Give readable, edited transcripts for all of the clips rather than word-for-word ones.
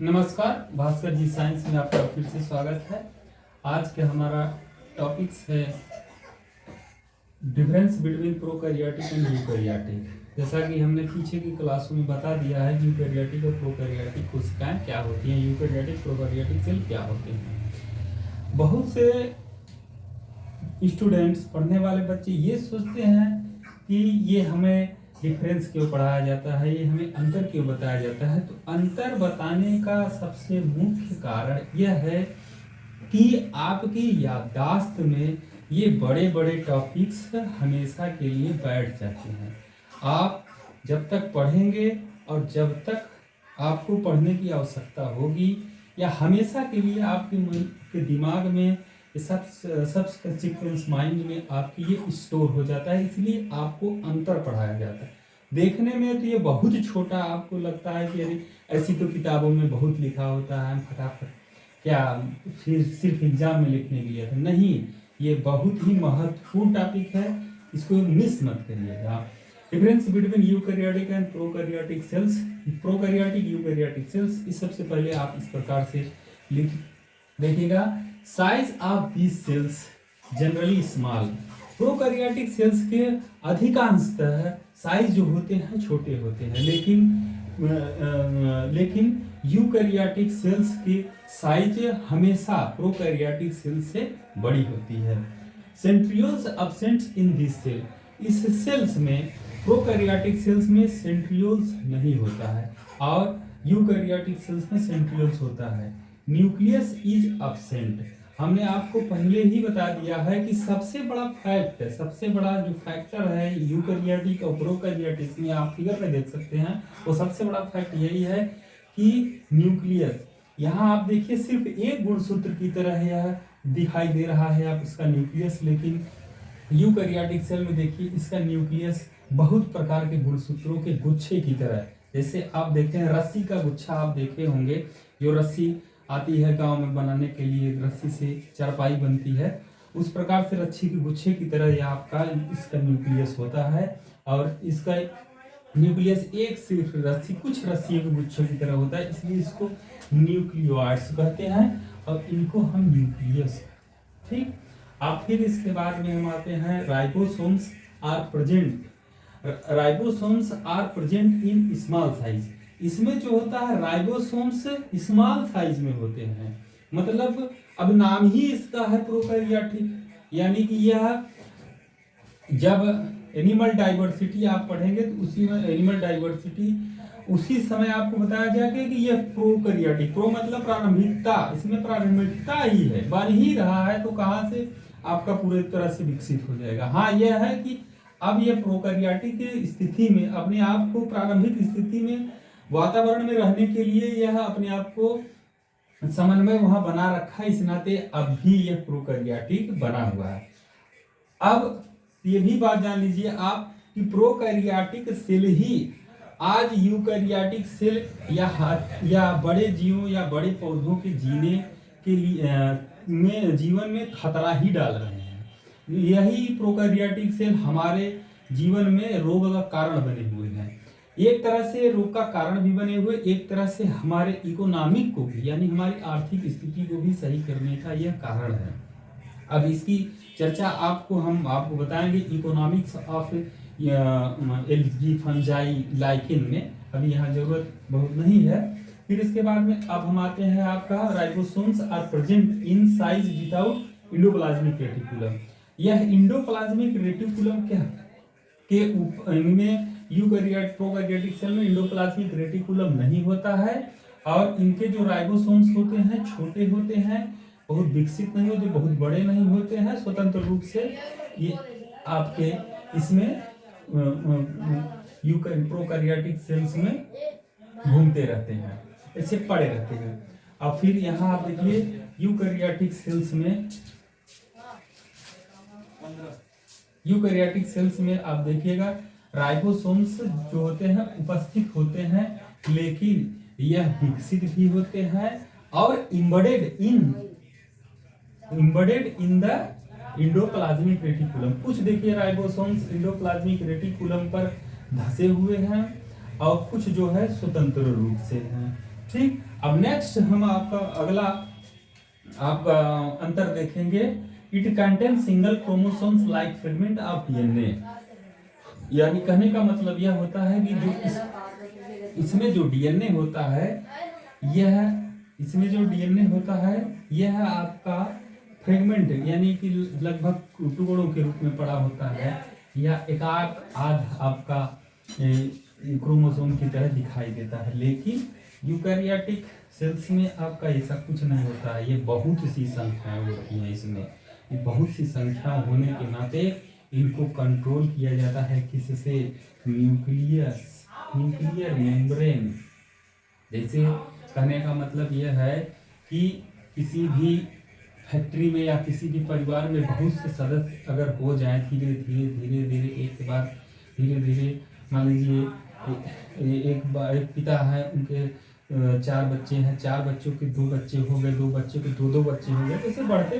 नमस्कार, भास्कर जी साइंस में आपका फिर से स्वागत है। आज के हमारा टॉपिक्स है difference between prokaryotic and eukaryotic. जैसा कि हमने पीछे की क्लासों में बता दिया है, यूकैरियोटिक और प्रोकैरियोटिक कोशिकाएं क्या होती हैं, यूकैरियोटिक प्रोकैरियोटिक सेल क्या होते हैं। बहुत से स्टूडेंट्स, पढ़ने वाले बच्चे ये सोचते हैं कि ये हमें डिफरेंस क्यों पढ़ाया जाता है, ये हमें अंतर क्यों बताया जाता है। तो अंतर बताने का सबसे मुख्य कारण यह है कि आपकी याददाश्त में ये बड़े बड़े टॉपिक्स हमेशा के लिए बैठ जाते हैं। आप जब तक पढ़ेंगे और जब तक आपको पढ़ने की आवश्यकता होगी या हमेशा के लिए आपके मन के दिमाग में सब सीक्वेंस माइंड में आपकी ये स्टोर हो जाता है, इसलिए आपको अंतर पढ़ाया जाता है। देखने में तो ये बहुत छोटा आपको लगता है कि अरे ऐसी तो किताबों में बहुत लिखा होता है, हम फटाफट क्या फिर सिर्फ एग्जाम में लिखने के लिए था। नहीं, ये बहुत ही महत्वपूर्ण टॉपिक है, इसको मिस मत करिएगा। Difference between eukaryotic and prokaryotic cells. Prokaryotic eukaryotic cells, इस सबसे पहले आप इस प्रकार से लिख देखिएगा। Size of these cells generally small. Prokaryotic cells के अधिकांशतः साइज जो होते हैं छोटे होते हैं, लेकिन यूकैरियोटिक सेल्स की साइज हमेशा प्रोकैरियोटिक सेल्स से बड़ी होती है। Centrioles absent in this cell. इस सेल्स में, प्रोकैरियोटिक सेल्स में सेंट्रियोल्स नहीं होता है और यूकैरियोटिक सेल्स में सेंट्रियोल्स होता है। Nucleus is absent. हमने आपको पहले ही बता दिया है कि सबसे बड़ा फैक्ट, सबसे बड़ा जो फैक्टर है यूकैरियोटिक और प्रोकैरियोटिक में, आप फिगर में देख सकते हैं, वो सबसे बड़ा फैक्ट यही है कि न्यूक्लियस, यहाँ आप देखिए सिर्फ एक गुणसूत्र की तरह यह दिखाई दे रहा है आप इसका न्यूक्लियस, लेकिन यूकैरियोटिक सेल में देखिए इसका न्यूक्लियस बहुत प्रकार के गुणसूत्रों के गुच्छे की तरह, जैसे आप देखते हैं रस्सी का गुच्छा आप देखे होंगे, जो रस्सी आती है गांव में बनाने के लिए, रस्सी से चारपाई बनती है, उस प्रकार से रस्सी के गुच्छे की तरह यह आपका इसका न्यूक्लियस होता है। और इसका न्यूक्लियस एक सिर्फ रस्सी, कुछ रस्सियों के गुच्छे की तरह होता है, इसलिए इसको न्यूक्लियोइड्स कहते हैं और इनको हम न्यूक्लियस, ठीक। अब फिर इसके बाद में हम आते हैं ribosomes are present. Ribosomes are present in small size. इसमें जो होता है राइबोसोम्स स्मॉल साइज में होते हैं, मतलब अब नाम ही इसका है प्रोकैरियोटिक, यानी कि यह जब एनिमल डाइवर्सिटी आप पढ़ेंगे तो उसी में एनिमल डाइवर्सिटी उसी समय आपको बताया जाएगा कि यह प्रोकैरियोटिक, प्रो मतलब प्रारंभिकता, इसमें प्रारंभिकता ही है, बन ही रहा है, तो कहाँ से आपका पूरी तरह से विकसित हो जाएगा। हाँ, यह है कि अब यह प्रोकैरियोटिक स्थिति में अपने आप को, प्रारंभिक स्थिति में वातावरण में रहने के लिए यह अपने आप को समन्वय वहां बना रखा है, इस नाते अब भी यह प्रोकैरियोटिक बना हुआ है। अब ये भी बात जान लीजिए आप कि प्रोकैरियोटिक सेल ही आज यूकैरियोटिक सेल या बड़े जीवों या बड़े पौधों के जीने के लिए में जीवन में खतरा ही डाल रहे हैं। यही प्रोकैरियोटिक सेल हमारे जीवन में रोग का कारण बने हुए हैं, एक तरह से रोग का कारण भी बने हुए, एक तरह से हमारे इकोनॉमिक को भी, यानी हमारी आर्थिक स्थिति को भी सही करने का यह कारण है। अब इसकी चर्चा आपको बताएंगे economics of algae fungi lichen में, अभी यहाँ जरूरत बहुत नहीं है। फिर इसके बाद में अब हम आते हैं आपका ribosomes are present in size without endoplasmic reticulum. यह इंडोप्लाज्मिक रेटिकुलम के इनमें यूकैरियोटिक प्रोकैरियोटिक सेल में इंडोप्लाज्मिक रेटिकुलम नहीं होता है और इनके जो राइबोसोम्स होते हैं छोटे होते हैं, बहुत विकसित नहीं होते, बहुत बड़े नहीं होते हैं, स्वतंत्र रूप से ये आपके इसमें प्रोकैरियोटिक सेल्स में घूमते रहते हैं, ऐसे पड़े रहते हैं। अब फिर यहाँ आप देखिए यूकैरियोटिक सेल्स में आप देखिएगा राइबोसोम्स जो होते हैं उपस्थित होते हैं, लेकिन यह विकसित भी होते हैं और embedded in the endoplasmic reticulum. कुछ देखिए राइबोसोम्स इंडोप्लाज्मिक रेटिकुलम पर धसे हुए हैं और कुछ जो है स्वतंत्र रूप से हैं। ठीक, अब नेक्स्ट हम आपका अगला आपका अंतर देखेंगे। It contain single chromosomes like fragment of DNA. यानी कहने का मतलब यह होता है कि जो इसमें जो डीएनए होता है, यह इसमें जो डीएनए होता है यह आपका फ्रेगमेंट यानी कि लगभग टुकड़ों के रूप में पड़ा होता है, या एक आध आपका क्रोमोसोम की तरह दिखाई देता है। लेकिन यूकैरियोटिक सेल्स में आपका ऐसा कुछ नहीं होता है। ये बहुत सी संख्याएं होती हैं इसमें। ये बहुत सी संख्या होने के नाते इनको कंट्रोल किया जाता है किससे? Nuclear membrane. जैसे कहने का मतलब यह है कि किसी भी फैक्ट्री में या किसी भी परिवार में बहुत से सदस्य अगर हो जाए धीरे धीरे एक के बाद धीरे, मान लीजिए एक पिता है, उनके 4 बच्चे हैं, 4 बच्चों के 2 बच्चे हो गए, 2 बच्चे के 2 बच्चे हो गए। ऐसे बढ़ते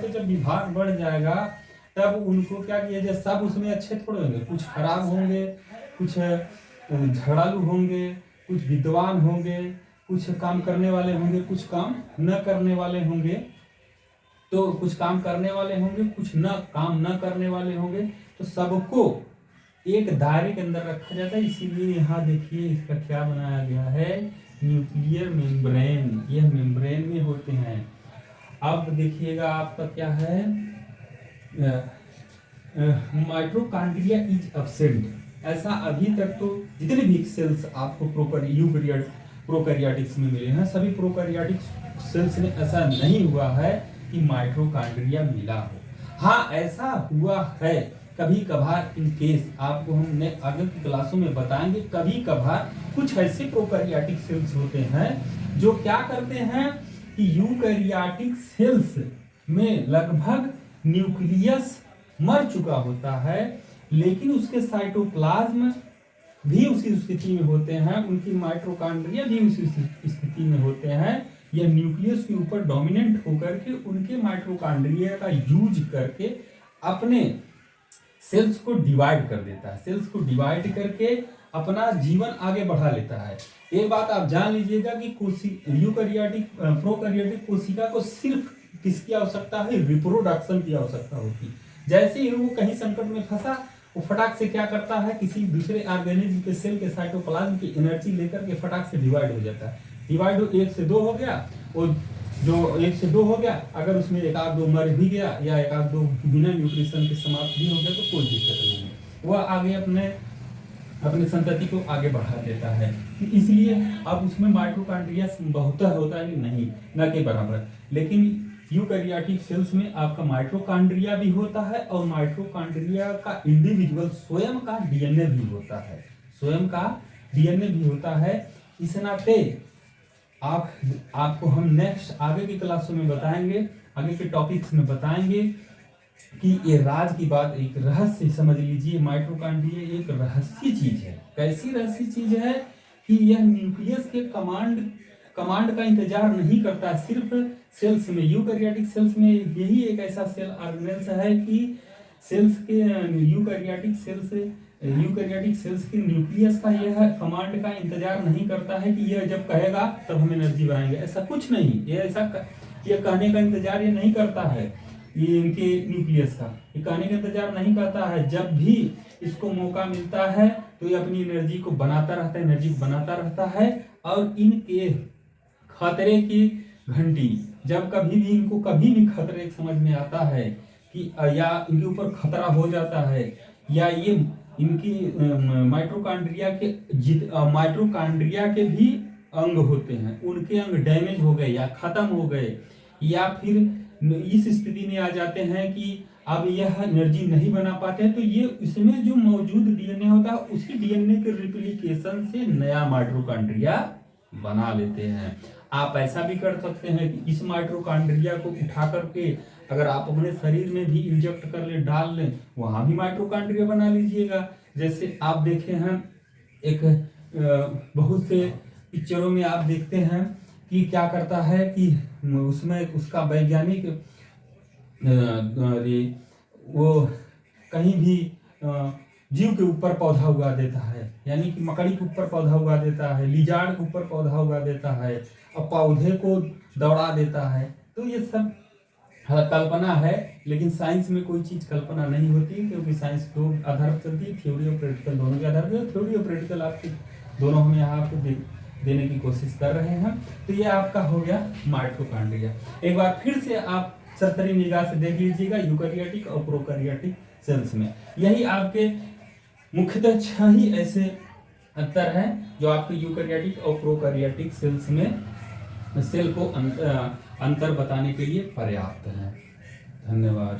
जब विभाग बढ़ जाएगा तब उनको क्या किया जाए, सब उसमें अच्छे थोड़े होंगे, कुछ खराब होंगे, कुछ झगड़ालू होंगे, कुछ विद्वान होंगे, कुछ काम करने वाले होंगे, कुछ काम न करने वाले होंगे। तो कुछ काम करने वाले होंगे, कुछ काम न करने वाले होंगे। तो सबको एक दायरे के अंदर रखा जाता है। इसीलिए यहाँ देखिए इसका क्या बनाया गया है, न्यूक्लियर मेम्ब्रेन। यह मेम्ब्रेन में होते हैं। अब देखिएगा आपका क्या है, माइटोकॉन्ड्रिया इज एब्सेंट। ऐसा अभी तक तो जितने भी सेल्स आपको प्रोकैरियोटिक्स में मिले हैं, सभी प्रोकैरियोटिक सेल्स में ऐसा नहीं हुआ है कि माइटोकॉन्ड्रिया मिला हो। हाँ, ऐसा हुआ है कभी कभार, इन केस आपको हमने आगे की क्लासों में बताएंगे। कभी कभार कुछ ऐसे प्रोकैरियोटिक सेल्स होते हैं जो क्या करते हैं कि यूकैरियोटिक सेल्स में लगभग न्यूक्लियस मर चुका होता है, लेकिन उसके साइटोप्लाज्म भी उसी स्थिति में होते हैं, उनकी माइटोकॉन्ड्रिया भी उसी स्थिति में होते हैं। यह न्यूक्लियस के ऊपर डोमिनेंट होकर के उनके माइटोकॉन्ड्रिया का यूज करके अपने सेल्स को डिवाइड कर देता है। सेल्स को डिवाइड करके अपना जीवन आगे बढ़ा लेता है। एक बात आप जान लीजिएगा कि प्रोकैरियोटिक कोशिका को सिर्फ किसकी आवश्यकता है? रिप्रोडक्शन की आवश्यकता होती है। जैसे ही वो कहीं संकट में फंसा, वो फटाक से क्या करता है, किसी दूसरे ऑर्गेनिज्म के सेल के साइटोप्लाज्म की एनर्जी लेकर के फटाक से डिवाइड हो जाता है। डिवाइड 1 से 2 हो गया, और जो 1 से 2 हो गया, अगर उसमें 1 आध 2 मर भी गया या 1 आध 2 बिना न्यूट्रिशन के समाप्त भी हो गया तो कोई दिक्कत नहीं है, वह आगे अपने संतति को आगे बढ़ा देता है। इसलिए अब उसमें माइटोकॉन्ड्रिया बहुत होता है नहीं, न के बराबर। लेकिन यूकैरियोटिक सेल्स में आपका माइटोकॉन्ड्रिया भी होता है, और माइटोकॉन्ड्रिया का इंडिविजुअल स्वयं का डीएनए भी होता है, स्वयं का डीएनए भी होता है। इस नाते आपको हम नेक्स्ट आगे की क्लासों में बताएंगे, आगे के टॉपिक्स में बताएंगे कि ये राज की बात, एक रहस्य समझ लीजिए। माइटोकॉन्ड्रिया एक रहस्य चीज है। कैसी रहस्य चीज है कि यह न्यूक्लियस के कमांड का इंतजार नहीं करता। सिर्फ सेल्स में, यूकैरियोटिक सेल्स में यही एक ऐसा सेल ऑर्गेनेल्स है कि सेल्स के यूकैरियोटिक सेल्स के न्यूक्लियस का यह कमांड का इंतजार नहीं करता है कि यह जब कहेगा तब हम एनर्जी बनाएंगे। ऐसा कुछ नहीं, ये कहने का इंतजार ये नहीं करता है। ये इनके न्यूक्लियस का ये कहने का इंतजार नहीं करता है। जब भी इसको मौका मिलता है तो ये अपनी एनर्जी को बनाता रहता है, और इनके खतरे की घंटी, जब कभी भी खतरे समझ में आता है कि या इनके ऊपर खतरा हो जाता है, या ये इनकी माइटोकॉन्ड्रिया के भी अंग होते हैं, उनके अंग डैमेज हो गए या खत्म हो गए, या फिर इस स्थिति में आ जाते हैं कि अब यह एनर्जी नहीं बना पाते, तो ये इसमें जो मौजूद डीएनए होता है उसी डीएनए के रिप्लिकेशन से नया माइटोकॉन्ड्रिया बना लेते हैं। आप ऐसा भी कर सकते हैं कि इस माइटोकॉन्ड्रिया को उठा करके अगर आप अपने शरीर में भी इंजेक्ट कर ले, डाल लें, वहां भी माइटोकॉन्ड्रिया बना लीजिएगा। जैसे आप देखे हैं एक बहुत से पिक्चरों में आप देखते हैं कि क्या करता है कि उसमें उसका वैज्ञानिक वो कहीं भी जीव के ऊपर पौधा उगा देता है, यानी कि मकड़ी के ऊपर पौधा उगा देता है, लिजार्ड के ऊपर पौधा उगा देता है और पौधे को दौड़ा देता है। तो ये सब कल्पना है, लेकिन साइंस में कोई चीज कल्पना नहीं होती, क्योंकि साइंस दो आधार पर चलती है, थ्योरी और प्रैक्टिकल दोनों के आधार पर। थ्योरी और प्रैक्टिकल आपके दोनों हम यहाँ आपको देने की कोशिश कर रहे हैं। तो ये आपका हो गया माइटोकॉन्ड्रिया। एक बार फिर से आप सरसरी निगाह से देख लीजिएगा यूकेरियोटिक और प्रोकैरियोटिक सेल्स में। यही आपके मुख्यतः 6 ही ऐसे अंतर हैं जो आपके यूकेरियोटिक और प्रोकैरियोटिक सेल्स में सेल को अंतर बताने के लिए पर्याप्त हैं। धन्यवाद।